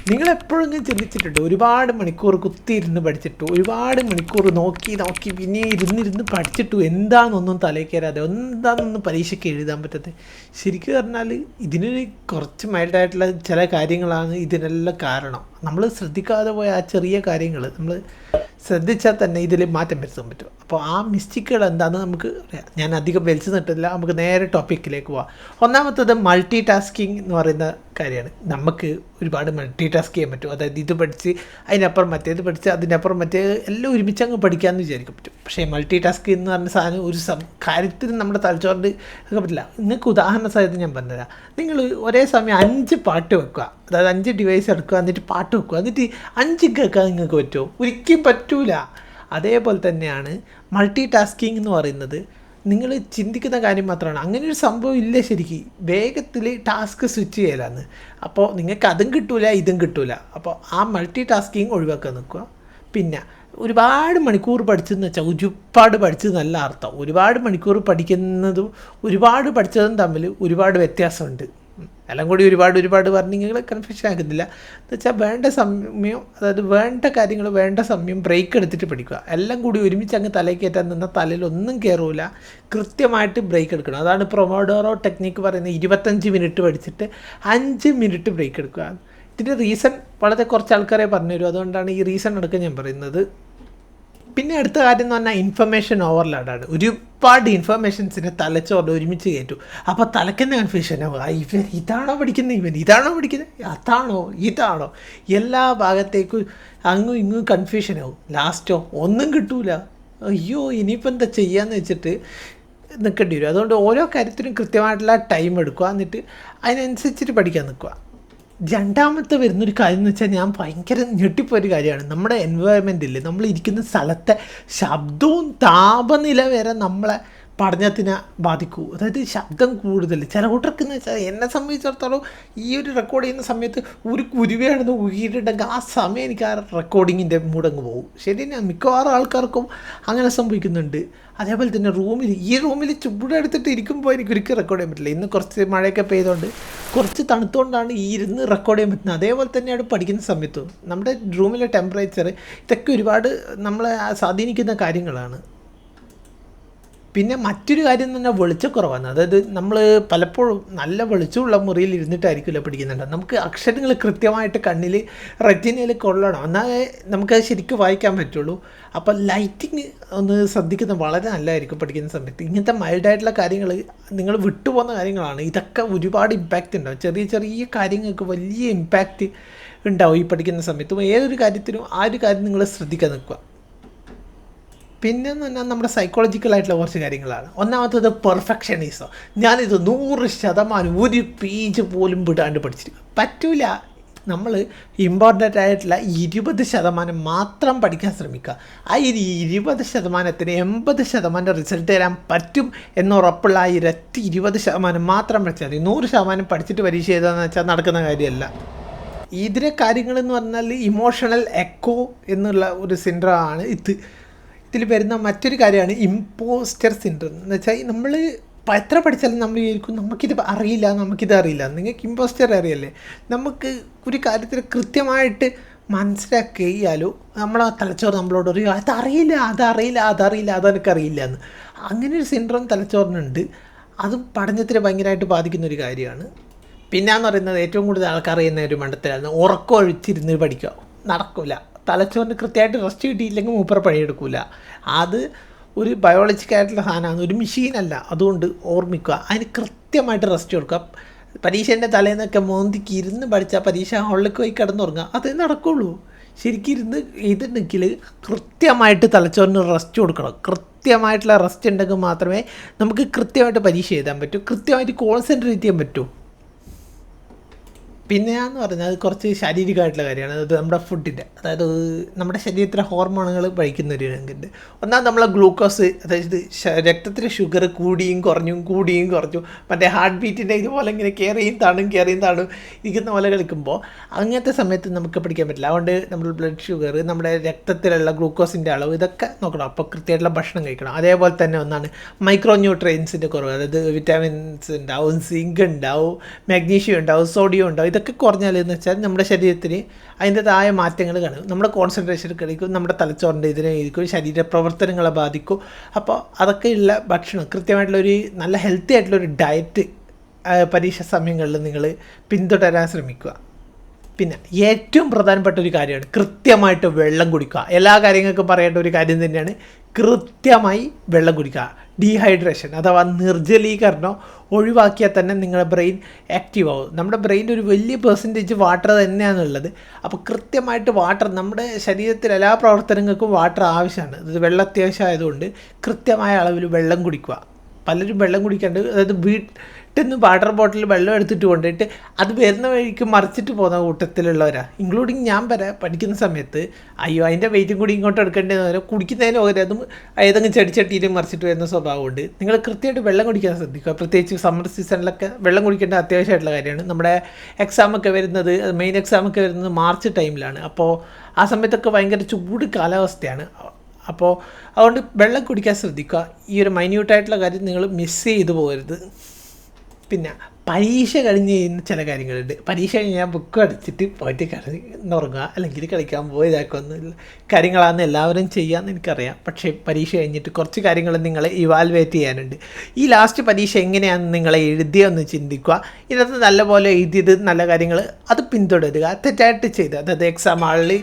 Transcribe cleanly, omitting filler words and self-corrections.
നിങ്ങളെപ്പോഴെങ്കിലും ചിന്തിച്ചിട്ടുണ്ട് ഒരുപാട് മണിക്കൂർ കുത്തിയിരുന്ന് പഠിച്ചിട്ടു, ഒരുപാട് മണിക്കൂർ നോക്കി പിന്നെ ഇരുന്നിരുന്ന് പഠിച്ചിട്ടു എന്താണെന്നൊന്നും തലയിൽ കയറാതെ എന്താണെന്നൊന്നും പരീക്ഷയ്ക്ക് എഴുതാൻ പറ്റാതെ? ശരിക്കും പറഞ്ഞാൽ ഇതിനൊരു കുറച്ച് മൈൽഡായിട്ടുള്ള ചില കാര്യങ്ങളാണ് ഇതിനെല്ലാം കാരണം. നമ്മൾ ശ്രദ്ധിക്കാതെ പോയ ആ ചെറിയ കാര്യങ്ങൾ നമ്മൾ ശ്രദ്ധിച്ചാൽ തന്നെ ഇതിൽ മാറ്റം വരുത്താൻ പറ്റും. അപ്പോൾ ആ മിസ്റ്റേക്കുകൾ എന്താണെന്ന് നമുക്ക് അറിയാം. ഞാൻ അധികം വലിച്ചു നിട്ടില്ല, നമുക്ക് നേരെ ടോപ്പിക്കിലേക്ക് പോവാം. ഒന്നാമത്തത് മൾട്ടി ടാസ്കിങ് എന്ന് പറയുന്ന കാര്യമാണ്. നമുക്ക് ഒരുപാട് മൾട്ടി ടാസ്ക് ചെയ്യാൻ പറ്റും. അതായത് ഇത് പഠിച്ച് അതിനപ്പുറം മറ്റേത് പഠിച്ച് അതിനപ്പുറം മറ്റേത് എല്ലാം ഒരുമിച്ച് അങ്ങ് പഠിക്കാമെന്ന് വിചാരിക്കാൻ പറ്റും. പക്ഷേ മൾട്ടി ടാസ്ക് എന്ന് പറഞ്ഞ സാധനം ഒരു കാര്യത്തിന് നമ്മുടെ തലച്ചോറിന് ഒക്കെ പറ്റില്ല. നിങ്ങൾക്ക് ഉദാഹരണ സഹിതം ഞാൻ പറഞ്ഞുതരാം. നിങ്ങൾ ഒരേ സമയം 5 പാട്ട് വെക്കുക, അതായത് 5 ഡിവൈസ് എടുക്കുക, എന്നിട്ട് പാട്ട് വെക്കുക, എന്നിട്ട് 5 കേൾക്കാൻ നിങ്ങൾക്ക് പറ്റുമോ? ഒരിക്കലും പറ്റൂല. അതേപോലെ തന്നെയാണ് മൾട്ടി ടാസ്കിങ് എന്ന് പറയുന്നത്. നിങ്ങൾ ചിന്തിക്കുന്ന കാര്യം മാത്രമാണ്, അങ്ങനെ ഒരു സംഭവം ഇല്ല. ശരിക്കും വേഗത്തിൽ ടാസ്ക് സ്വിച്ച് ചെയ്യലാന്ന്. അപ്പോൾ നിങ്ങൾക്ക് അതും കിട്ടൂല ഇതും കിട്ടൂല. അപ്പോൾ ആ മൾട്ടി ടാസ്കിങ് ഒഴിവാക്കാൻ നിൽക്കുക. പിന്നെ ഒരുപാട് മണിക്കൂർ പഠിച്ചതെന്ന് വെച്ചാൽ ഒരുപാട് പഠിച്ചത് നല്ല അർത്ഥം. ഒരുപാട് മണിക്കൂർ പഠിക്കുന്നതും ഒരുപാട് പഠിച്ചതും തമ്മിൽ ഒരുപാട് വ്യത്യാസമുണ്ട്. എല്ലാം കൂടി ഒരുപാട് പറഞ്ഞ് നിങ്ങൾ കൺഫ്യൂഷൻ ആക്കുന്നില്ല എന്ന് വെച്ചാൽ വേണ്ട സമയം, അതായത് വേണ്ട കാര്യങ്ങൾ വേണ്ട സമയം ബ്രേക്ക് എടുത്തിട്ട് പഠിക്കുക. എല്ലാം കൂടി ഒരുമിച്ച് അങ്ങ് തലയിൽ കയറ്റാൻ നിന്നാൽ തലയിൽ ഒന്നും കയറൂല. കൃത്യമായിട്ട് ബ്രേക്ക് എടുക്കണം. അതാണ് പ്രൊമോഡോറോ ടെക്നിക്ക് പറയുന്നത്. 25 മിനിറ്റ് പഠിച്ചിട്ട് 5 മിനിറ്റ് ബ്രേക്ക് എടുക്കുക. ഇതിൻ്റെ റീസൺ വളരെ കുറച്ച് ആൾക്കാരെ പറഞ്ഞുതരും. അതുകൊണ്ടാണ് ഈ റീസൺ എടുക്കാൻ ഞാൻ പറയുന്നത്. പിന്നെ അടുത്ത കാര്യം എന്ന് പറഞ്ഞാൽ ഇൻഫർമേഷൻ ഓവർലോഡാണ്. ഒരുപാട് ഇൻഫർമേഷൻസിനെ തലച്ചോറിൽ ഒരുമിച്ച് കയറ്റും. അപ്പോൾ തലക്കുന്ന കൺഫ്യൂഷനാവും. ഇവൻ ഇതാണോ പഠിക്കുന്നത്, ഇവൻ ഇതാണോ പഠിക്കുന്നത്, അതാണോ ഇതാണോ, എല്ലാ ഭാഗത്തേക്കും അങ്ങും ഇങ്ങും കൺഫ്യൂഷനാവും. ലാസ്റ്റോ ഒന്നും കിട്ടൂല. അയ്യോ ഇനിയിപ്പോൾ എന്താ ചെയ്യാന്ന് വെച്ചിട്ട് നിൽക്കേണ്ടി വരും. അതുകൊണ്ട് ഓരോ കാര്യത്തിനും കൃത്യമായിട്ടുള്ള ടൈം എടുക്കുക, എന്നിട്ട് അതിനനുസരിച്ചിട്ട് പഠിക്കാൻ നിൽക്കുക. രണ്ടാമത്തെ വരുന്നൊരു കാര്യം എന്ന് വെച്ചാൽ ഞാൻ ഭയങ്കര ഞെട്ടിപ്പോയൊരു കാര്യമാണ്. നമ്മുടെ എൻവയോൺമെൻറ്റിൽ നമ്മൾ ഇരിക്കുന്ന സ്ഥലത്തെ ശബ്ദവും താപനില വരെ നമ്മളെ പഠനത്തിനെ ബാധിക്കൂ. അതായത് ശബ്ദം കൂടുതൽ ചില കൂട്ടർക്ക് എന്ന് വെച്ചാൽ എന്നെ സംബന്ധിച്ചിടത്തോളം ഈ ഒരു റെക്കോർഡ് ചെയ്യുന്ന സമയത്ത് ഒരു കുരുവയാണെന്ന് ഊഹിയിട്ടുണ്ടെങ്കിൽ ആ സമയം എനിക്ക് ആ റെക്കോർഡിങ്ങിൻ്റെ മൂടങ്ങ് പോകും. ശരിയാണ്, മിക്കവാറും ആൾക്കാർക്കും അങ്ങനെ സംഭവിക്കുന്നുണ്ട്. അതേപോലെ തന്നെ ഈ റൂമിൽ ചൂടെടുത്തിട്ട് ഇരിക്കുമ്പോൾ എനിക്ക് ഒരിക്കലും റെക്കോർഡ് ചെയ്യാൻ പറ്റില്ല. ഇന്ന് കുറച്ച് മഴയൊക്കെ പെയ്തുകൊണ്ട് കുറച്ച് തണുത്തുകൊണ്ടാണ് ഈ ഇരുന്ന് റെക്കോർഡ് ചെയ്യാൻ പറ്റുന്നത്. അതേപോലെ തന്നെയാണ് പഠിക്കുന്ന സമയത്തും നമ്മുടെ റൂമിലെ ടെമ്പറേച്ചർ, ഇതൊക്കെ ഒരുപാട് നമ്മളെ സ്വാധീനിക്കുന്ന കാര്യങ്ങളാണ്. പിന്നെ മറ്റൊരു കാര്യം എന്ന് പറഞ്ഞാൽ വെളിച്ചക്കുറവാണ്. അതായത് നമ്മൾ പലപ്പോഴും നല്ല വെളിച്ചമുള്ള മുറിയിൽ ഇരുന്നിട്ടായിരിക്കില്ല പഠിക്കുന്നുണ്ട്. നമുക്ക് അക്ഷരങ്ങൾ കൃത്യമായിട്ട് കണ്ണിൽ റെറ്റിനയിൽ കൊള്ളണം, എന്നാലേ നമുക്കത് ശരിക്കും വായിക്കാൻ പറ്റുള്ളൂ. അപ്പോൾ ലൈറ്റിങ് ഒന്ന് ശ്രദ്ധിക്കുന്നത് വളരെ നല്ലതായിരിക്കും പഠിക്കുന്ന സമയത്ത്. ഇങ്ങനത്തെ മൈൽഡായിട്ടുള്ള കാര്യങ്ങൾ നിങ്ങൾ വിട്ടുപോകുന്ന കാര്യങ്ങളാണ്. ഇതൊക്കെ ഒരുപാട് ഇമ്പാക്റ്റ് ഉണ്ടാവും. ചെറിയ ചെറിയ കാര്യങ്ങൾക്ക് വലിയ ഇമ്പാക്റ്റ് ഉണ്ടാവും ഈ പഠിക്കുന്ന സമയത്തും. ഏതൊരു കാര്യത്തിനും ആ ഒരു കാര്യം നിങ്ങൾ ശ്രദ്ധിക്കാൻ നിൽക്കുക. പിന്നെന്ന് പറഞ്ഞാൽ നമ്മുടെ സൈക്കോളജിക്കലായിട്ടുള്ള കുറച്ച് കാര്യങ്ങളാണ്. ഒന്നാമത്തത് പെർഫെക്ഷനിസം. ഞാനിത് 100% ഒരു പേജ് പോലും വിടാണ്ട് പഠിച്ചിരിക്കും. പറ്റൂല. നമ്മൾ ഇമ്പോർട്ടൻ്റ് ആയിട്ടുള്ള 20% മാത്രം പഠിക്കാൻ ശ്രമിക്കുക. ആ 20%ത്തിന് 80% റിസൾട്ട് തരാൻ പറ്റും എന്നുറപ്പുള്ള ആ 20% മാത്രം പഠിച്ചാൽ മതി. 100% പഠിച്ചിട്ട് പരീക്ഷ ചെയ്തതെന്ന് വെച്ചാൽ നടക്കുന്ന കാര്യമല്ല. ഇതിലെ കാര്യങ്ങളെന്ന് പറഞ്ഞാൽ ഇമോഷണൽ എക്കോ എന്നുള്ള ഒരു സിൻഡ്രോമാണ് ഇതിൽ വരുന്ന മറ്റൊരു കാര്യമാണ് ഇമ്പോസ്റ്റർ സിൻഡ്രോം. എന്ന് വെച്ചാൽ നമ്മൾ എത്ര പഠിച്ചാലും നമ്മൾ വിചാരിക്കും നമുക്കിത് അറിയില്ല. നിങ്ങൾക്ക് ഇമ്പോസ്റ്റർ അറിയല്ലേ? നമുക്ക് ഒരു കാര്യത്തിൽ കൃത്യമായിട്ട് മനസ്സിലാക്കിയാലോ നമ്മളെ തലച്ചോറ് നമ്മളോട് പറയും അതറിയില്ല അതെനിക്കറിയില്ല എന്ന്. അങ്ങനെ ഒരു സിൻഡ്രോം തലച്ചോറിനുണ്ട്. അതും പഠനത്തിന് ഭയങ്കരമായിട്ട് ബാധിക്കുന്നൊരു കാര്യമാണ്. പിന്നെയെന്ന് പറയുന്നത് ഏറ്റവും കൂടുതൽ ആൾക്കാർ അറിയുന്ന ഒരു മണ്ടത്തിലാണ് ഉറക്കം ഒഴിച്ചിരുന്ന് പഠിക്കുക. നടക്കില്ല. തലച്ചോറിന് കൃത്യമായിട്ട് റെസ്റ്റ് കിട്ടിയില്ലെങ്കിൽ മൂപ്പർ പണിയെടുക്കില്ല. അത് ഒരു ബയോളജിക്കലായിട്ടുള്ള സാധനമാണ്, ഒരു മെഷീനല്ല. അതുകൊണ്ട് ഓർമ്മിക്കുക, അതിന് കൃത്യമായിട്ട് റെസ്റ്റ് കൊടുക്കുക. പരീക്ഷേൻ്റെ തലേന്നൊക്കെ മോന്തിക്ക് ഇരുന്ന് പഠിച്ചാൽ പരീക്ഷ ഹാളിലേക്ക് പോയി കിടന്നുറങ്ങുക, അതേ നടക്കുള്ളൂ. ശരിക്കും ഇരുന്ന് ഇതുണ്ടെങ്കിൽ കൃത്യമായിട്ട് തലച്ചോറിന് റെസ്റ്റ് കൊടുക്കണം. കൃത്യമായിട്ടുള്ള റെസ്റ്റ് ഉണ്ടെങ്കിൽ മാത്രമേ നമുക്ക് കൃത്യമായിട്ട് പരീക്ഷ എഴുതാൻ പറ്റൂ, കൃത്യമായിട്ട് കോൺസെൻട്രേറ്റ് ചെയ്യാൻ പറ്റൂ. പിന്നെയാന്ന് പറഞ്ഞാൽ അത് കുറച്ച് ശാരീരികമായിട്ടുള്ള കാര്യമാണ്. അത് നമ്മുടെ ഫുഡിൻ്റെ, അതായത് നമ്മുടെ ശരീരത്തിലെ ഹോർമോണുകൾ കഴിക്കുന്ന ഒരു രംഗുണ്ട്. ഒന്നാമത് നമ്മളെ ഗ്ലൂക്കോസ്, അതായത് രക്തത്തിലെ ഷുഗർ കൂടിയും കുറഞ്ഞു മറ്റേ ഹാർട്ട് ബീറ്റിൻ്റെ ഇതുപോലെ ഇങ്ങനെ കയറിയും താണും ഇരിക്കുന്ന പോലെ കളിക്കുമ്പോൾ അങ്ങനത്തെ സമയത്ത് നമുക്ക് പഠിക്കാൻ പറ്റില്ല. അതുകൊണ്ട് നമ്മൾ ബ്ലഡ് ഷുഗർ, നമ്മുടെ രക്തത്തിലുള്ള ഗ്ലൂക്കോസിൻ്റെ അളവ് ഇതൊക്കെ നോക്കണം. അപ്പോൾ കൃത്യമായിട്ടുള്ള ഭക്ഷണം കഴിക്കണം. അതേപോലെ തന്നെ ഒന്നാണ് മൈക്രോ ന്യൂട്രിയൻസിൻ്റെ കുറവ്. അതായത് വിറ്റാമിൻസ് ഉണ്ടാവും, സിങ്ക് ഉണ്ടാവും, മാഗ്നീഷ്യം ഉണ്ടാവും, സോഡിയം ഉണ്ടാവും. ഇതൊക്കെ കുറഞ്ഞാലെന്ന് വെച്ചാൽ നമ്മുടെ ശരീരത്തിന് അതിൻ്റെതായ മാറ്റങ്ങൾ കാണും. നമ്മുടെ കോൺസെൻട്രേഷൻ കഴിക്കും, നമ്മുടെ തലച്ചോറിൻ്റെ ഇതിനായിരിക്കും, ശരീരപ്രവർത്തനങ്ങളെ ബാധിക്കും. അപ്പോൾ അതൊക്കെയുള്ള ഭക്ഷണം കൃത്യമായിട്ടുള്ളൊരു നല്ല ഹെൽത്തി ആയിട്ടുള്ളൊരു ഡയറ്റ് പരീക്ഷ സമയങ്ങളിൽ നിങ്ങൾ പിന്തുടരാൻ ശ്രമിക്കുക. പിന്നെ ഏറ്റവും പ്രധാനപ്പെട്ട ഒരു കാര്യമാണ് കൃത്യമായിട്ട് വെള്ളം കുടിക്കുക. എല്ലാ കാര്യങ്ങൾക്കും പറയേണ്ട ഒരു കാര്യം തന്നെയാണ് കൃത്യമായി വെള്ളം കുടിക്കുക. ഡീഹൈഡ്രേഷൻ അഥവാ നിർജ്ജലീകരണം ഒഴിവാക്കിയാൽ തന്നെ നിങ്ങളുടെ ബ്രെയിൻ ആക്റ്റീവ് ആവും. നമ്മുടെ ബ്രെയിൻ്റെ ഒരു വലിയ പെർസെൻറ്റേജ് വാട്ടർ തന്നെയാണുള്ളത്. അപ്പോൾ കൃത്യമായിട്ട് വാട്ടർ നമ്മുടെ ശരീരത്തിൽ എല്ലാ പ്രവർത്തനങ്ങൾക്കും വാട്ടർ ആവശ്യമാണ്. അത് വെള്ളം അത്യാവശ്യമായതുകൊണ്ട് കൃത്യമായ അളവിൽ വെള്ളം കുടിക്കുക. പലരും വെള്ളം കുടിക്കാണ്ട്, അതായത് വീട്ടിൽ നിന്ന് വാട്ടർ ബോട്ടിൽ വെള്ളം എടുത്തിട്ട് കൊണ്ടിട്ട് അത് വരുന്ന വഴിക്ക് മറിച്ചിട്ട് പോകുന്ന കൂട്ടത്തിലുള്ളവരാണ്, ഇൻക്ലൂഡിങ് ഞാൻ വരെ പഠിക്കുന്ന സമയത്ത്. അയ്യോ അതിൻ്റെ വെയിറ്റും കൂടി ഇങ്ങോട്ട് എടുക്കേണ്ടതെന്ന് പറയാം, കുടിക്കുന്നതിന് പകരം അതും ഏതെങ്കിലും ചെടിച്ചട്ടിയിലും മറിച്ചിട്ട് വരുന്ന സ്വഭാവമുണ്ട്. നിങ്ങൾ കൃത്യമായിട്ട് വെള്ളം കുടിക്കാൻ ശ്രദ്ധിക്കുക. പ്രത്യേകിച്ച് സമ്മർ സീസണിലൊക്കെ വെള്ളം കുടിക്കേണ്ട അത്യാവശ്യമായിട്ടുള്ള കാര്യമാണ്. നമ്മുടെ എക്സാമൊക്കെ വരുന്നത്, മെയിൻ എക്സാമൊക്കെ വരുന്നത് മാർച്ച് ടൈമിലാണ്. അപ്പോൾ ആ സമയത്തൊക്കെ ഭയങ്കര ചൂട് കാലാവസ്ഥയാണ്. അപ്പോൾ അതുകൊണ്ട് വെള്ളം കുടിക്കാൻ ശ്രദ്ധിക്കുക. ഈ ഒരു മൈന്യൂട്ടായിട്ടുള്ള കാര്യം നിങ്ങൾ മിസ് ചെയ്തു പോകരുത്. പിന്നെ പരീക്ഷ കഴിഞ്ഞ് ചെയ്യുന്ന ചില കാര്യങ്ങളുണ്ട്. പരീക്ഷ കഴിഞ്ഞ് ഞാൻ ബുക്ക് അടിച്ചിട്ട് പോയിട്ട് കിടന്നുറങ്ങുക അല്ലെങ്കിൽ കളിക്കാൻ പോയി ഇതാക്കൊന്നും കാര്യങ്ങളാണ് എല്ലാവരും ചെയ്യാമെന്ന് എനിക്കറിയാം. പക്ഷേ പരീക്ഷ കഴിഞ്ഞിട്ട് കുറച്ച് കാര്യങ്ങൾ നിങ്ങളെ ഇവാലുവേറ്റ് ചെയ്യാനുണ്ട്. ഈ ലാസ്റ്റ് പരീക്ഷ എങ്ങനെയാണെന്ന് നിങ്ങളെ എഴുതിയൊന്ന് ചിന്തിക്കുക. ഇതിനകത്ത് നല്ലപോലെ എഴുതിയത് നല്ല കാര്യങ്ങൾ അത് പിന്തുടരുക. തെറ്റായിട്ട് ചെയ്ത്, അതായത് എക്സാം ഹാളിൽ